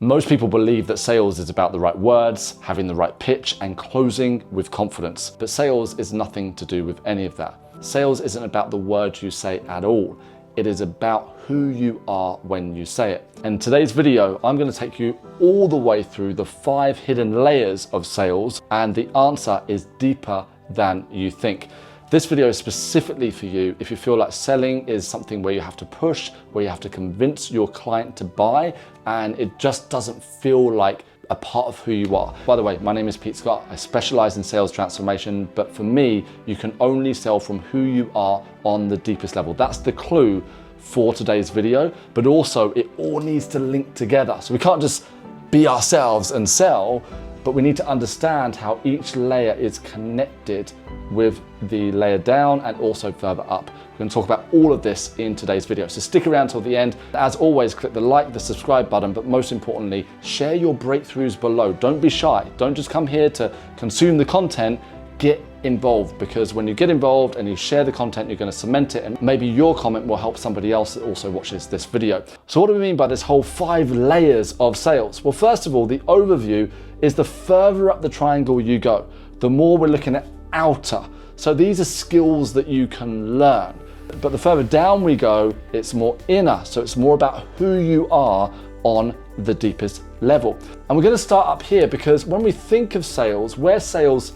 Most people believe that sales is about the right words, having the right pitch, and closing with confidence. But sales is nothing to do with any of that. Sales isn't about the words you say at all. It is about who you are when you say it. In today's video, I'm going to take you all the way through the 5 hidden layers of sales, and the answer is deeper than you think. This video is specifically for you if you feel like selling is something where you have to push, where you have to convince your client to buy, and it just doesn't feel like a part of who you are. By the way, my name is Pete Scott. I specialize in sales transformation, but for me, you can only sell from who you are on the deepest level. That's the clue for today's video, but also it all needs to link together. So we can't just be ourselves and sell, but we need to understand how each layer is connected with the layer down and also further up. We're going to talk about all of this in today's video. So stick around till the end. As always, click the like, the subscribe button, but most importantly, share your breakthroughs below. Don't be shy. Don't just come here to consume the content. Get involved, because when you get involved and you share the content, you're going to cement it, and maybe your comment will help somebody else that also watches this video. So what do we mean by this whole 5 layers of sales? Well, first of all, the overview is the further up the triangle you go, the more we're looking at outer. So these are skills that you can learn. But the further down we go, it's more inner. So it's more about who you are on the deepest level. And we're going to start up here, because when we think of sales, where sales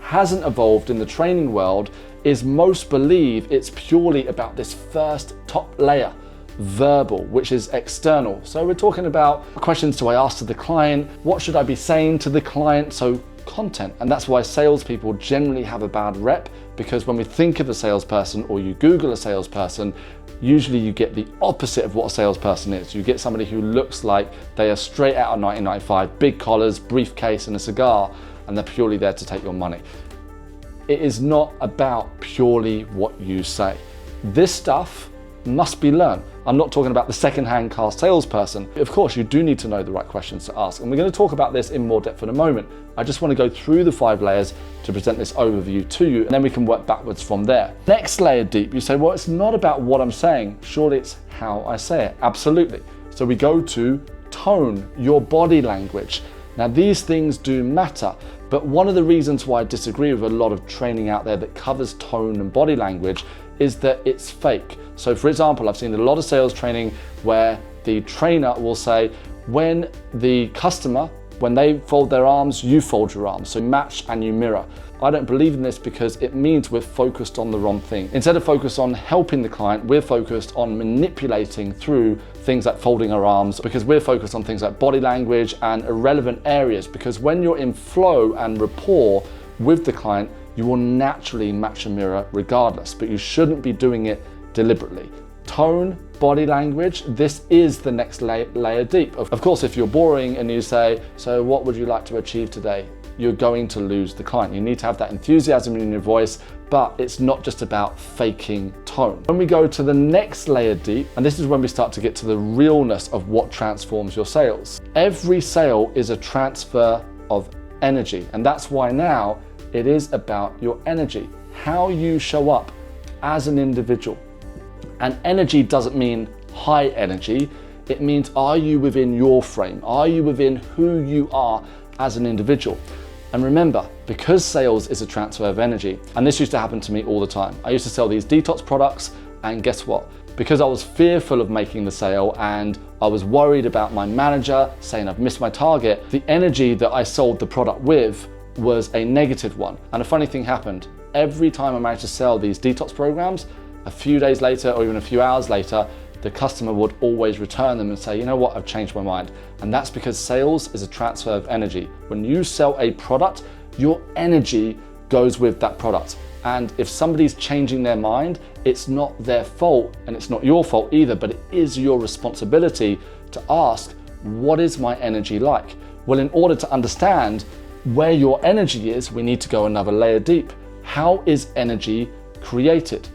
hasn't evolved in the training world is most believe it's purely about this first top layer, verbal, which is external. So we're talking about questions do I ask to the client? What should I be saying to the client? So content. And that's why salespeople generally have a bad rep, because when we think of a salesperson or you Google a salesperson, usually you get the opposite of what a salesperson is. You get somebody who looks like they are straight out of 1995, big collars, briefcase, and a cigar, and they're purely there to take your money. It is not about purely what you say. This stuff must be learned. I'm not talking about the second-hand car salesperson. Of course, you do need to know the right questions to ask, and we're going to talk about this in more depth in a moment. I just want to go through the 5 layers to present this overview to you, and then we can work backwards from there. Next layer deep, you say, well, it's not about what I'm saying. Surely it's how I say it. Absolutely. So we go to tone, your body language. Now, these things do matter, but one of the reasons why I disagree with a lot of training out there that covers tone and body language is that it's fake. So for example, I've seen a lot of sales training where the trainer will say, when the customer, when they fold their arms, you fold your arms. So match and you mirror. I don't believe in this, because it means we're focused on the wrong thing. Instead of focused on helping the client, we're focused on manipulating through things like folding our arms, because we're focused on things like body language and irrelevant areas. Because when you're in flow and rapport with the client, you will naturally match a mirror regardless, but you shouldn't be doing it deliberately. Tone, body language, this is the next layer deep. Of course, if you're boring and you say, so what would you like to achieve today? You're going to lose the client. You need to have that enthusiasm in your voice, but it's not just about faking tone. When we go to the next layer deep, and this is when we start to get to the realness of what transforms your sales. Every sale is a transfer of energy, and that's why now it is about your energy, how you show up as an individual. And energy doesn't mean high energy. It means, are you within your frame? Are you within who you are as an individual? And remember, because sales is a transfer of energy, and this used to happen to me all the time. I used to sell these detox products, and guess what? Because I was fearful of making the sale and I was worried about my manager saying I've missed my target, the energy that I sold the product with was a negative one. And a funny thing happened. Every time I managed to sell these detox programs, a few days later or even a few hours later, the customer would always return them and say, you know what, I've changed my mind. And that's because sales is a transfer of energy. When you sell a product, your energy goes with that product. And if somebody's changing their mind, it's not their fault and it's not your fault either, but it is your responsibility to ask, what is my energy like? Well, in order to understand where your energy is, we need to go another layer deep. How is energy created?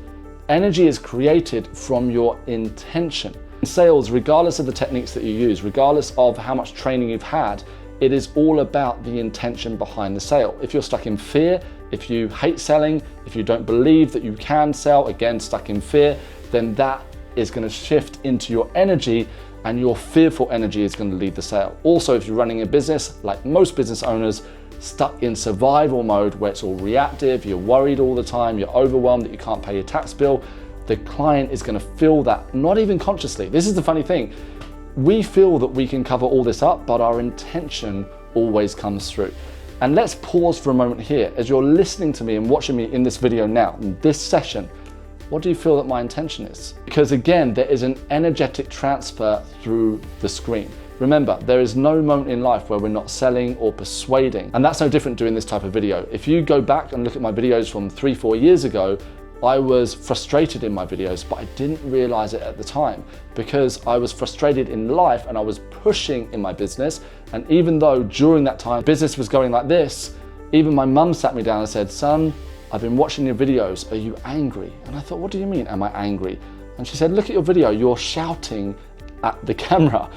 Energy is created from your intention. In sales, regardless of the techniques that you use, regardless of how much training you've had, it is all about the intention behind the sale. If you're stuck in fear, if you hate selling, if you don't believe that you can sell, again, stuck in fear, then that is going to shift into your energy and your fearful energy is going to lead the sale. Also, if you're running a business, like most business owners, stuck in survival mode where it's all reactive, you're worried all the time, you're overwhelmed that you can't pay your tax bill, the client is going to feel that, not even consciously. This is the funny thing. We feel that we can cover all this up, but our intention always comes through. And let's pause for a moment here. As you're listening to me and watching me in this video now, in this session, what do you feel that my intention is? Because again, there is an energetic transfer through the screen. Remember, there is no moment in life where we're not selling or persuading. And that's no different doing this type of video. If you go back and look at my videos from 3-4 years ago, I was frustrated in my videos, but I didn't realize it at the time because I was frustrated in life and I was pushing in my business. And even though during that time, business was going like this, even my mum sat me down and said, "Son, I've been watching your videos, are you angry?" And I thought, what do you mean, am I angry? And she said, "Look at your video, you're shouting at the camera."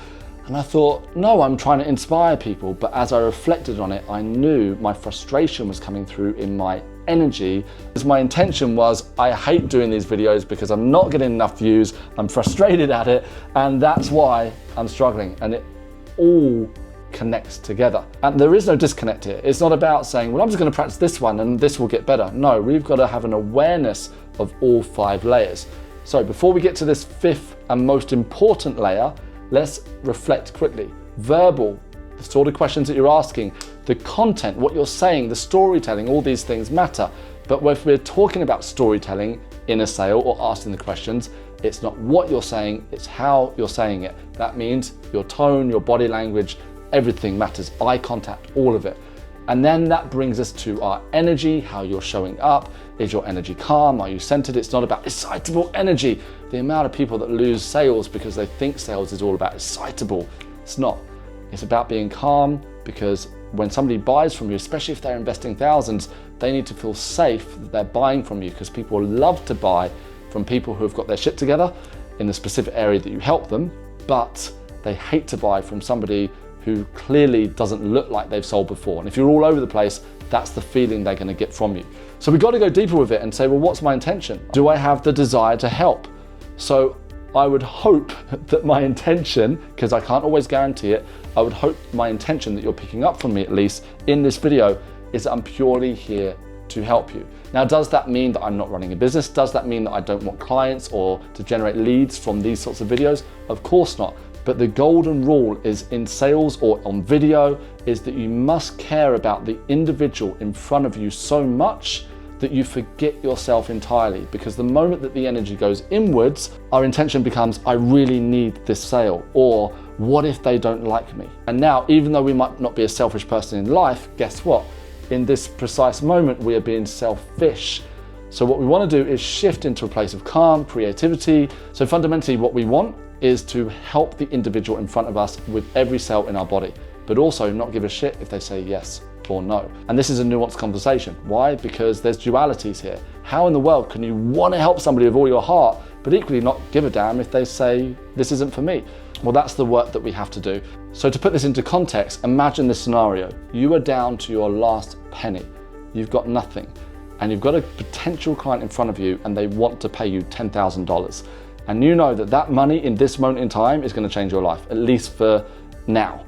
And I thought, no, I'm trying to inspire people. But as I reflected on it, I knew my frustration was coming through in my energy. Because my intention was, I hate doing these videos because I'm not getting enough views, I'm frustrated at it, and that's why I'm struggling. And it all connects together. And there is no disconnect here. It's not about saying, well, I'm just going to practice this one and this will get better. No, we've got to have an awareness of all 5 layers. So before we get to this 5th and most important layer, let's reflect quickly. Verbal, the sort of questions that you're asking, the content, what you're saying, the storytelling, all these things matter. But if we're talking about storytelling in a sale or asking the questions, it's not what you're saying, it's how you're saying it. That means your tone, your body language, everything matters, eye contact, all of it. And then that brings us to our energy, how you're showing up. Is your energy calm? Are you centered? It's not about excitable energy. The amount of people that lose sales because they think sales is all about excitable. It's not. It's about being calm, because when somebody buys from you, especially if they're investing thousands, they need to feel safe that they're buying from you, because people love to buy from people who have got their shit together in the specific area that you help them, but they hate to buy from somebody who clearly doesn't look like they've sold before. And if you're all over the place, that's the feeling they're going to get from you. So we've got to go deeper with it and say, well, what's my intention? Do I have the desire to help? So I would hope that my intention, because I can't always guarantee it, I would hope my intention that you're picking up from me, at least in this video, is that I'm purely here to help you. Now, does that mean that I'm not running a business? Does that mean that I don't want clients or to generate leads from these sorts of videos? Of course not. But the golden rule is in sales or on video is that you must care about the individual in front of you so much that you forget yourself entirely. Because the moment that the energy goes inwards, our intention becomes, I really need this sale, or what if they don't like me? And now, even though we might not be a selfish person in life, guess what? In this precise moment, we are being selfish. So what we want to do is shift into a place of calm, creativity. So fundamentally what we want is to help the individual in front of us with every cell in our body, but also not give a shit if they say yes or no. And this is a nuanced conversation. Why? Because there's dualities here. How in the world can you want to help somebody with all your heart, but equally not give a damn if they say, this isn't for me? Well, that's the work that we have to do. So to put this into context, imagine this scenario. You are down to your last penny. You've got nothing. And you've got a potential client in front of you and they want to pay you $10,000. And you know that that money in this moment in time is going to change your life, at least for now.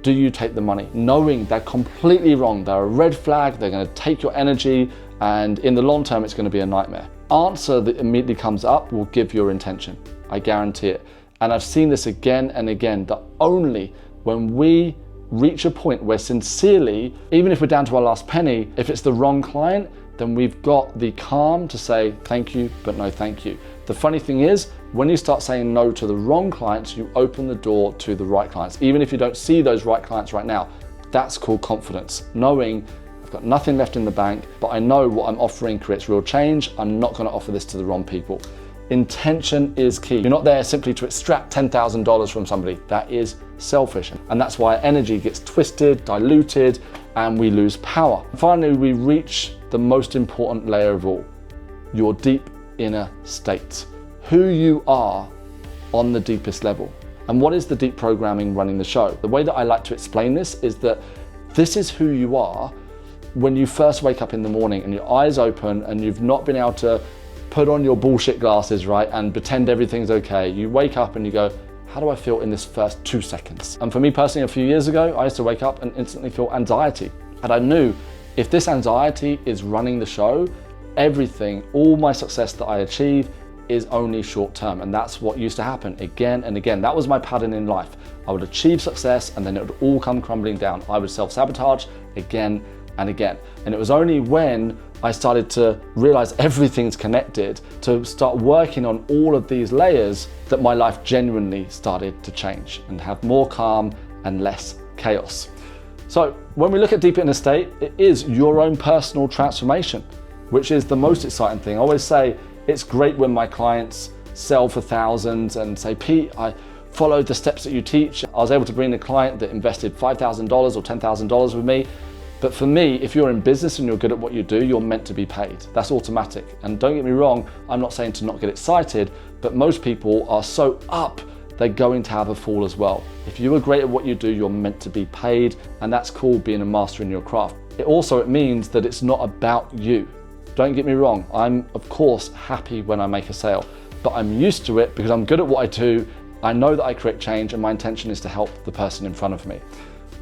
Do you take the money, knowing they're completely wrong? They're a red flag, they're going to take your energy, and in the long term, it's going to be a nightmare. Answer that immediately comes up will give your intention. I guarantee it. And I've seen this again and again, that only when we reach a point where sincerely, even if we're down to our last penny, if it's the wrong client, then we've got the calm to say thank you, but no thank you. The funny thing is, when you start saying no to the wrong clients, you open the door to the right clients. Even if you don't see those right clients right now, that's called confidence. Knowing I've got nothing left in the bank, but I know what I'm offering creates real change. I'm not going to offer this to the wrong people. Intention is key. You're not there simply to extract $10,000 from somebody. That is selfish. And that's why energy gets twisted, diluted, and we lose power. Finally, we reach the most important layer of all, your deep inner state. Who you are on the deepest level. And what is the deep programming running the show? The way that I like to explain this is that this is who you are when you first wake up in the morning and your eyes open and you've not been able to put on your bullshit glasses, right, and pretend everything's okay. You wake up and you go, how do I feel in this first 2 seconds? And for me personally, a few years ago, I used to wake up and instantly feel anxiety. And I knew if this anxiety is running the show, everything, all my success that I achieve is only short term. And that's what used to happen again and again. That was my pattern in life. I would achieve success and then it would all come crumbling down. I would self-sabotage again and again. And it was only when I started to realize everything's connected, to start working on all of these layers, that my life genuinely started to change and have more calm and less chaos. So when we look at Deeper Inner State, it is your own personal transformation, which is the most exciting thing. I always say it's great when my clients sell for thousands and say, Pete, I followed the steps that you teach. I was able to bring a client that invested $5,000 or $10,000 with me. But for me, if you're in business and you're good at what you do, you're meant to be paid. That's automatic. And don't get me wrong, I'm not saying to not get excited, but most people are so up, they're going to have a fall as well. If you are great at what you do, you're meant to be paid, and that's called being a master in your craft. It means that it's not about you. Don't get me wrong, I'm of course happy when I make a sale, but I'm used to it because I'm good at what I do. I know that I create change and my intention is to help the person in front of me.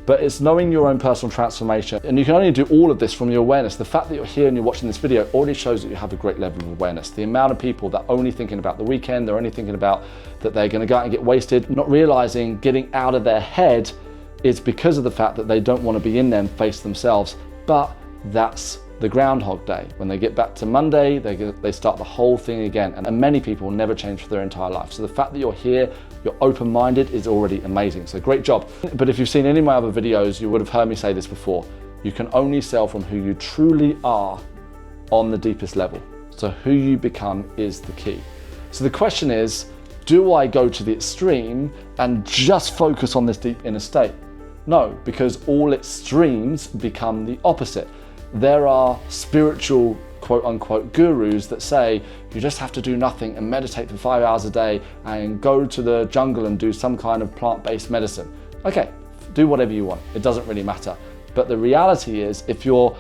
But it's knowing your own personal transformation. And you can only do all of this from your awareness. The fact that you're here and you're watching this video already shows that you have a great level of awareness. The amount of people that are only thinking about the weekend, they're only thinking about that they're gonna go out and get wasted, not realizing getting out of their head is because of the fact that they don't wanna be in there and face themselves. But that's the Groundhog Day. When they get back to Monday, they start the whole thing again. And many people never change for their entire life. So the fact that you're here, you're open-minded is already amazing. So great job. But if you've seen any of my other videos, you would have heard me say this before. You can only sell from who you truly are on the deepest level. So who you become is the key. So the question is, do I go to the extreme and just focus on this deep inner state? No, because all extremes become the opposite. There are spiritual quote unquote gurus that say you just have to do nothing and meditate for 5 hours a day and go to the jungle and do some kind of plant-based medicine. Okay, do whatever you want. It doesn't really matter. But the reality is, if you're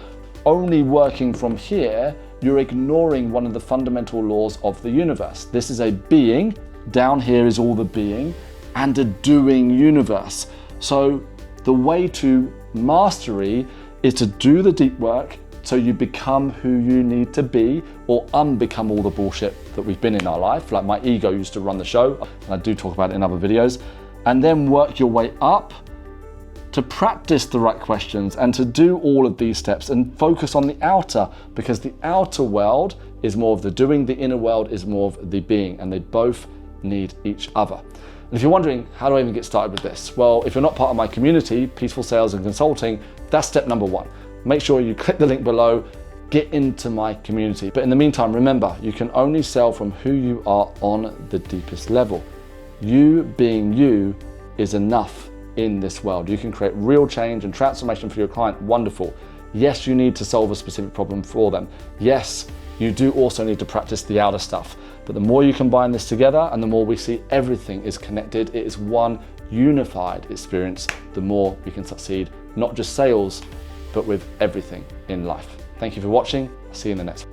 only working from here, you're ignoring one of the fundamental laws of the universe. This is a being, down here is all the being, and a doing universe. So the way to mastery is to do the deep work so you become who you need to be, or unbecome all the bullshit that we've been in our life. Like my ego used to run the show, and I do talk about it in other videos, and then work your way up to practice the right questions and to do all of these steps and focus on the outer, because the outer world is more of the doing, the inner world is more of the being, and they both need each other. And if you're wondering, how do I even get started with this? Well, if you're not part of my community, Peaceful Sales and Consulting, that's step number one. Make sure you click the link below, get into my community. But in the meantime, remember, you can only sell from who you are on the deepest level. You being you is enough in this world. You can create real change and transformation for your client, wonderful. Yes, you need to solve a specific problem for them. Yes, you do also need to practice the outer stuff. But the more you combine this together and the more we see everything is connected, it is one unified experience, the more we can succeed, not just sales, but with everything in life. Thank you for watching. I'll see you in the next one.